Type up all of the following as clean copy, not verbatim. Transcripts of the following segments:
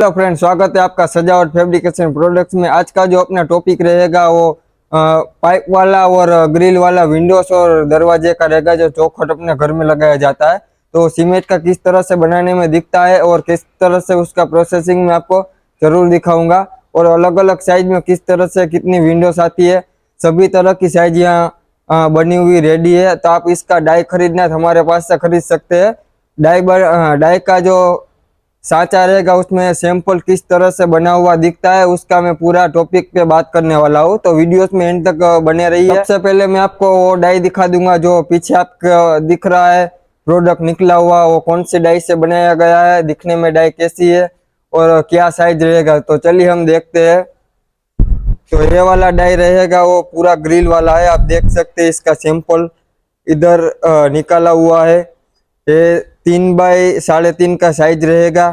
Hello friend, स्वागत है आपका सजावट फैब्रिकेशन प्रोडक्ट्स में। आज का जो अपना टॉपिक रहेगा वो पाइप वाला और ग्रिल वाला विंडोज और दरवाजे का रहेगा, जो चौखट अपने घर में लगाया जाता है। तो सीमेंट का किस तरह से बनाने में दिखता है और किस तरह से उसका प्रोसेसिंग में आपको जरूर दिखाऊंगा, और अलग अलग साइज में किस तरह से कितनी विंडोज आती है, सभी तरह की साइज यहाँ बनी हुई रेडी है। तो आप इसका डाई खरीदना है तो हमारे पास से खरीद सकते हैं। डाई का जो साचा रहेगा उसमें सैंपल किस तरह से बना हुआ दिखता है उसका मैं पूरा टॉपिक पे बात करने वाला हूँ, तो वीडियोस में एंड तक बने रहिए। सबसे पहले मैं आपको वो डाई दिखा दूंगा जो पीछे आपको दिख रहा है प्रोडक्ट निकला हुआ, वो कौन सी डाई से बनाया गया है, दिखने में डाई कैसी है और क्या साइज रहेगा। तो चलिए हम देखते हैं। तो ये वाला डाई रहेगा वो पूरा ग्रिल वाला है, आप देख सकते हैं इसका सैंपल इधर निकाला हुआ है। ये 3x3.5 का साइज रहेगा।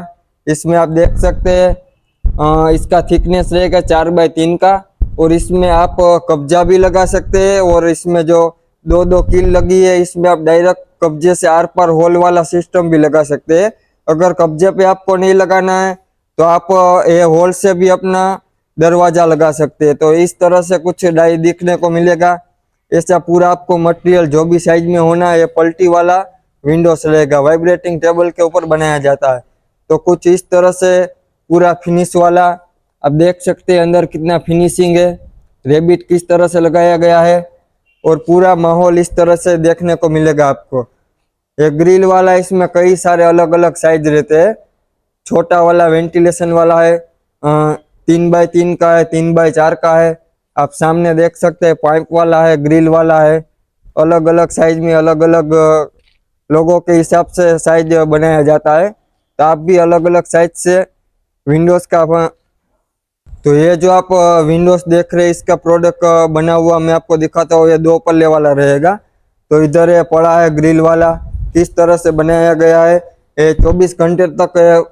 इसमें आप देख सकते हैं इसका थिकनेस रहेगा 4x3 का, और इसमें आप कब्जा भी लगा सकते हैं, और इसमें जो दो कील लगी है इसमें आप डायरेक्ट कब्जे से आर पार होल वाला सिस्टम भी लगा सकते हैं। अगर कब्जे पे आपको नहीं लगाना है तो आप ये होल से भी अपना दरवाजा लगा सकते हैं। तो इस तरह से कुछ डाई दिखने को मिलेगा। ऐसा पूरा आपको मटेरियल जो भी साइज में होना है, ये पलटी वाला विंडोज रहेगा, वाइब्रेटिंग टेबल के ऊपर बनाया जाता है। तो कुछ इस तरह से पूरा फिनिश वाला आप देख सकते हैं, अंदर कितना फिनिशिंग है, रेबिट किस तरह से लगाया गया है, और पूरा माहौल इस तरह से देखने को मिलेगा आपको। ये ग्रिल वाला, इसमें कई सारे अलग अलग साइज रहते हैं। छोटा वाला वेंटिलेशन वाला है, 3x3 का है, 3x4 का है। आप सामने देख सकते हैं पाइप वाला है, ग्रिल वाला है। अलग अलग साइज में अलग अलग लोगों के हिसाब से साइज बनाया जाता है। तो आप भी अलग अलग साइज से विंडोज का तो ये जो आप विंडोज देख रहे हैं इसका प्रोडक्ट बना हुआ मैं आपको दिखाता हूँ। ये 2 पल्ले वाला रहेगा। तो इधर ये पड़ा है ग्रिल वाला, किस तरह से बनाया गया है। ये 24 घंटे तक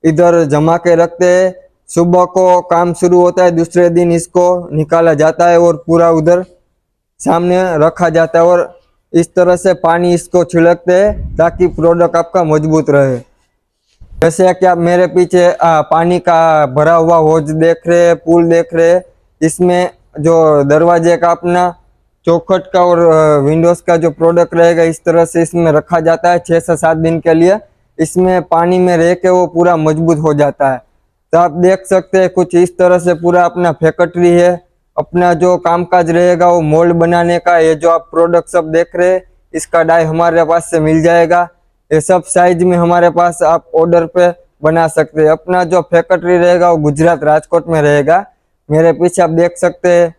इधर जमा के रखते हैं। सुबह को काम शुरू होता है, दूसरे दिन इसको निकाला जाता है और पूरा उधर सामने रखा जाता है, और इस तरह से पानी इसको छिड़कते हैं ताकि प्रोडक्ट आपका मजबूत रहे। जैसे कि आप मेरे पीछे पानी का भरा हुआ होज देख रहे हैं, पूल देख रहे हैं। इसमें जो दरवाजे का अपना चौखट का और विंडोज का जो प्रोडक्ट रहेगा इस तरह से इसमें रखा जाता है 6 से 7 दिन के लिए। इसमें पानी में रह के वो पूरा मजबूत हो जाता है। तो आप देख सकते हैं कुछ इस तरह से पूरा अपना फैक्ट्री है। अपना जो कामकाज रहेगा वो मोल्ड बनाने का। ये जो आप प्रोडक्ट सब देख रहे हैं इसका डाई हमारे पास से मिल जाएगा। ये सब साइज में हमारे पास आप ऑर्डर पे बना सकते हैं। अपना जो फैक्ट्री रहेगा वो गुजरात राजकोट में रहेगा। मेरे पीछे आप देख सकते हैं।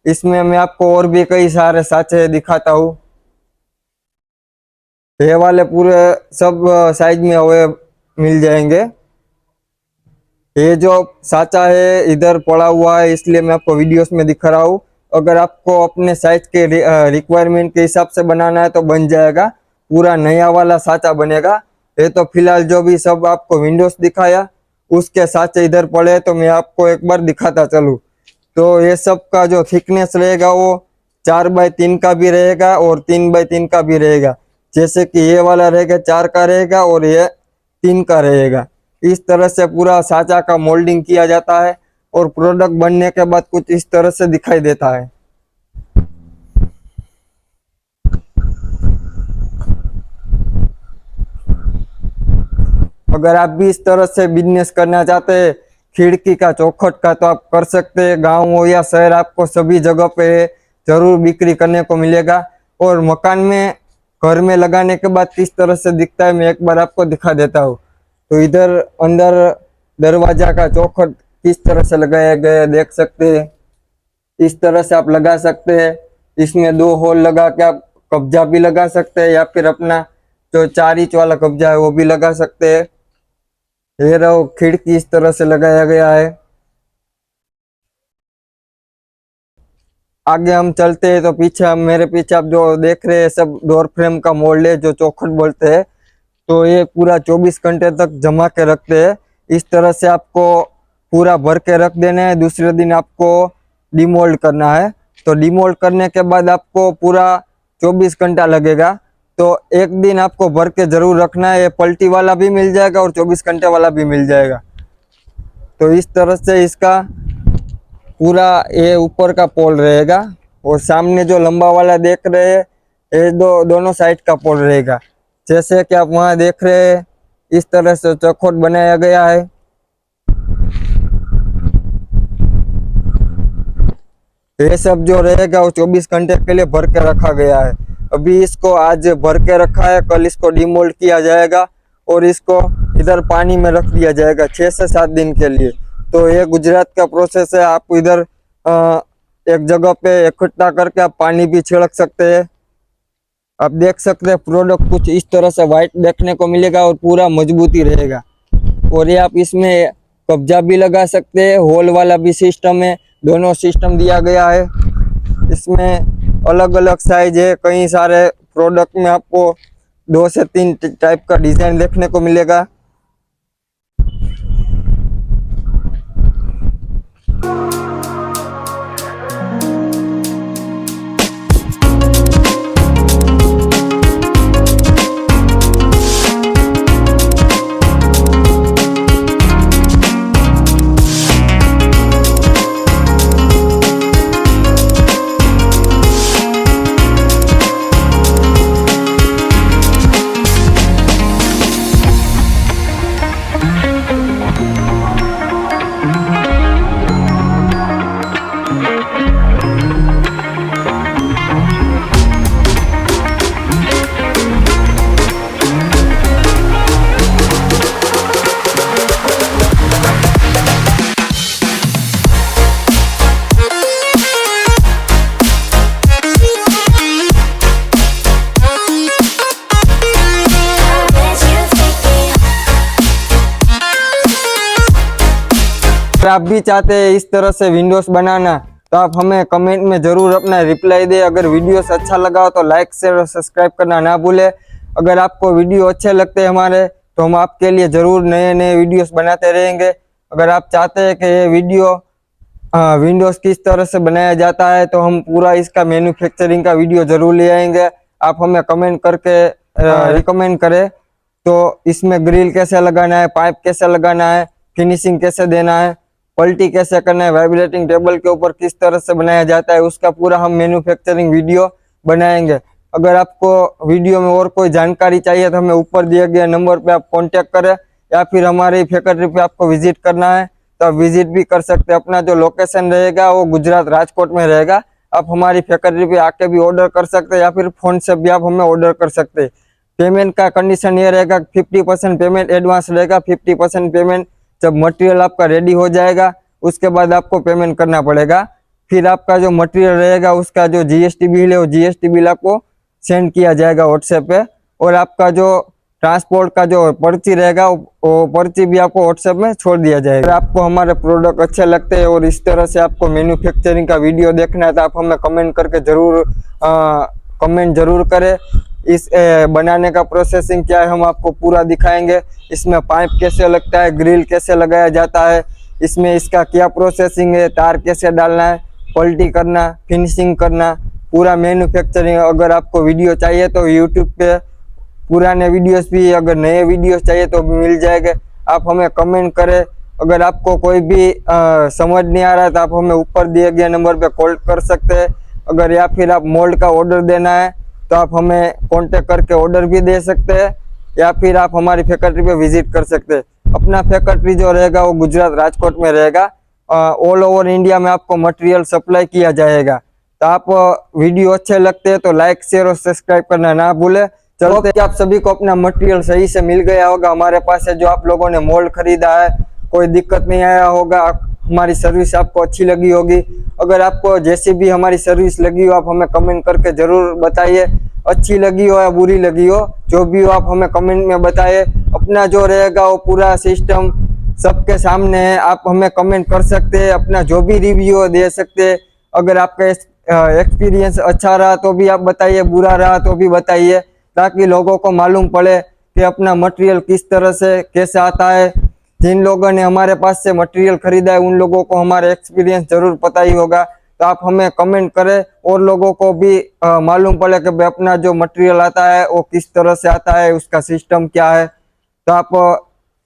इसमें मैं आपको और भी कई सारे साँचे दिखाता हूँ। ये वाले पूरे सब साइज में हुए मिल जाएंगे। ये जो साचा है इधर पड़ा हुआ है, इसलिए मैं आपको वीडियोस में दिखा रहा हूँ। अगर आपको अपने साइज के रिक्वायरमेंट के हिसाब से बनाना है तो बन जाएगा, पूरा नया वाला साचा बनेगा। ये तो फिलहाल जो भी सब आपको विंडोज दिखाया उसके साचे इधर पड़े, तो मैं आपको एक बार दिखाता चलूँ। तो ये सब का जो थिकनेस रहेगा वो 4x3 का भी रहेगा और 3x3 का भी रहेगा। जैसे कि ये वाला रहेगा 4 का रहेगा और ये 3 का रहेगा। इस तरह से पूरा साचा का मोल्डिंग किया जाता है और प्रोडक्ट बनने के बाद कुछ इस तरह से दिखाई देता है। अगर आप भी इस तरह से बिजनेस करना चाहते हैं खिड़की का चौखट का, तो आप कर सकते हैं। गांव हो या शहर, आपको सभी जगह पे जरूर बिक्री करने को मिलेगा। और मकान में घर में लगाने के बाद किस तरह से दिखता है मैं एक बार आपको दिखा देता हूँ। तो इधर अंदर दरवाजा का चौखट किस तरह से लगाया गया है देख सकते हैं। इस तरह से आप लगा सकते हैं। इसमें 2 होल लगा के आप कब्जा भी लगा सकते हैं, या फिर अपना जो 4 इंच वाला कब्जा है वो भी लगा सकते हैं। ये रहो खिड़की इस तरह से लगाया गया है। आगे हम चलते हैं तो पीछे हम मेरे पीछे आप जो देख रहे हैं सब डोर फ्रेम का मोल्ड है, जो चौखट बोलते हैं। तो ये पूरा 24 घंटे तक जमा के रखते हैं। इस तरह से आपको पूरा भर के रख देना है। दूसरे दिन आपको डिमोल्ड करना है। तो डिमोल्ड करने के बाद आपको पूरा 24 घंटा लगेगा। तो एक दिन आपको भर के जरूर रखना है। ये पलटी वाला भी मिल जाएगा और 24 घंटे वाला भी मिल जाएगा। तो इस तरह से इसका पूरा ये ऊपर का पोल रहेगा और सामने जो लंबा वाला देख रहे हैं ये दोनों साइड का पोल रहेगा। जैसे कि आप वहां देख रहे हैं इस तरह से चौखट बनाया गया है। ये सब जो रहेगा वो 24 घंटे के लिए भर के रखा गया है। अभी इसको आज भर के रखा है, कल इसको डिमोल्ड किया जाएगा और इसको इधर पानी में रख दिया जाएगा 6 से 7 दिन के लिए। तो ये गुजरात का प्रोसेस है। आप इधर एक जगह पे इकट्ठा करके आप पानी भी छिड़क सकते हैं। आप देख सकते हैं प्रोडक्ट कुछ इस तरह से वाइट देखने को मिलेगा और पूरा मजबूती रहेगा। और ये आप इसमें कब्जा भी लगा सकते हैं, होल वाला भी सिस्टम है, दोनों सिस्टम दिया गया है। इसमें अलग अलग साइज है, कई सारे प्रोडक्ट में आपको 2 से 3 टाइप का डिजाइन देखने को मिलेगा। अगर आप भी चाहते हैं इस तरह से विंडोज बनाना तो आप हमें कमेंट में जरूर अपना रिप्लाई दें। अगर वीडियोस अच्छा लगा हो तो लाइक शेयर और सब्सक्राइब करना ना भूलें। अगर आपको वीडियो अच्छे लगते हैं हमारे तो हम आपके लिए जरूर नए नए वीडियोस बनाते रहेंगे। अगर आप चाहते हैं कि ये वीडियो विंडोज किस तरह से बनाया जाता है तो हम पूरा इसका मैन्युफैक्चरिंग का वीडियो जरूर ले आएंगे। आप हमें कमेंट करके रिकमेंड करें तो इसमें ग्रिल कैसे लगाना है, पाइप कैसे लगाना है, फिनिशिंग कैसे देना है, पल्टी कैसे करना है, वाइब्रेटिंग टेबल के ऊपर किस तरह से बनाया जाता है, उसका पूरा हम मैन्युफैक्चरिंग वीडियो बनाएंगे। अगर आपको वीडियो में और कोई जानकारी चाहिए तो हमें ऊपर दिए गए नंबर पे आप कांटेक्ट करें या फिर हमारी फैक्ट्री पे आपको विजिट करना है तो आप विजिट भी कर सकते हैं। अपना जो लोकेशन रहेगा वो गुजरात राजकोट में रहेगा। आप हमारी फैक्ट्री पे आके भी ऑर्डर कर सकते हैं या फिर फोन से भी आप हमें ऑर्डर कर सकते हैं। पेमेंट का कंडीशन ये रहेगा 50% पेमेंट एडवांस रहेगा, 50% पेमेंट जब मटेरियल आपका रेडी हो जाएगा उसके बाद आपको पेमेंट करना पड़ेगा। फिर आपका जो मटेरियल रहेगा उसका जो जीएसटी बिल है वो जीएसटी बिल आपको सेंड किया जाएगा व्हाट्सएप पे। और आपका जो ट्रांसपोर्ट का जो पर्ची रहेगा वो पर्ची भी आपको व्हाट्सएप में छोड़ दिया जाएगा। अगर आपको हमारे प्रोडक्ट अच्छे लगते हैं और इस तरह से आपको मैन्युफैक्चरिंग का वीडियो देखना है तो आप हमें कमेंट करके कमेंट जरूर करें। इस बनाने का प्रोसेसिंग क्या है हम आपको पूरा दिखाएंगे। इसमें पाइप कैसे लगता है, ग्रिल कैसे लगाया जाता है, इसमें इसका क्या प्रोसेसिंग है, तार कैसे डालना है, पल्टी करना, फिनिशिंग करना, पूरा मैन्युफैक्चरिंग। अगर आपको वीडियो चाहिए तो यूट्यूब पे पुराने वीडियोस भी, अगर नए वीडियोस चाहिए तो भी मिल जाएंगे। आप हमें कमेंट करें। अगर आपको कोई भी समझ नहीं आ रहा है तो आप हमें ऊपर दिए गए नंबर पे कॉल कर सकते हैं। अगर या फिर आप मोल्ड का ऑर्डर देना है तो आप हमें कांटेक्ट करके ऑर्डर भी दे सकते हैं या फिर आप हमारी फैक्ट्री पे विजिट कर सकते हैं। अपना फैक्ट्री जो रहेगा वो गुजरात राजकोट में रहेगा। ऑल ओवर इंडिया में आपको मटेरियल सप्लाई किया जाएगा। तो आप वीडियो अच्छे लगते हैं तो लाइक शेयर और सब्सक्राइब करना ना भूले। चलो आप सभी को अपना मटेरियल सही से मिल गया होगा। हमारे पास से जो आप लोगों ने मोल्ड खरीदा है कोई दिक्कत नहीं आया होगा, हमारी सर्विस आपको अच्छी लगी होगी। अगर आपको जैसी भी हमारी सर्विस लगी हो आप हमें कमेंट करके जरूर बताइए। अच्छी लगी हो या बुरी लगी हो, जो भी हो आप हमें कमेंट में बताइए। अपना जो रहेगा वो पूरा सिस्टम सबके सामने है, आप हमें कमेंट कर सकते हैं, अपना जो भी रिव्यू दे सकते हैं। अगर आपका एक्सपीरियंस अच्छा रहा तो भी आप बताइए, बुरा रहा तो भी बताइए, ताकि लोगों को मालूम पड़े कि अपना मटेरियल किस तरह से कैसे आता है। जिन लोगों ने हमारे पास से मटेरियल खरीदा है उन लोगों को हमारा एक्सपीरियंस जरूर पता ही होगा। तो आप हमें कमेंट करें और लोगों को भी मालूम पड़े कि भाई अपना जो मटेरियल आता है वो किस तरह से आता है, उसका सिस्टम क्या है। तो आप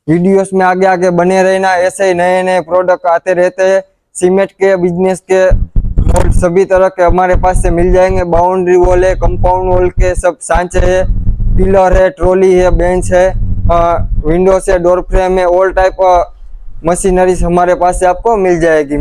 वीडियोस में आगे आगे बने रहना, ऐसे ही नए नए प्रोडक्ट आते रहते हैं। सीमेंट के बिजनेस के मोल्ड सभी तरह के हमारे पास से मिल जाएंगे। बाउंड्री वॉल है, कंपाउंड वॉल के सब सांचे है, पिलर है, ट्रॉली है, बेंच है, विंडोज है, डोर फ्रेम है, ऑल टाइप मशीनरीज हमारे पास से आपको मिल जाएगी।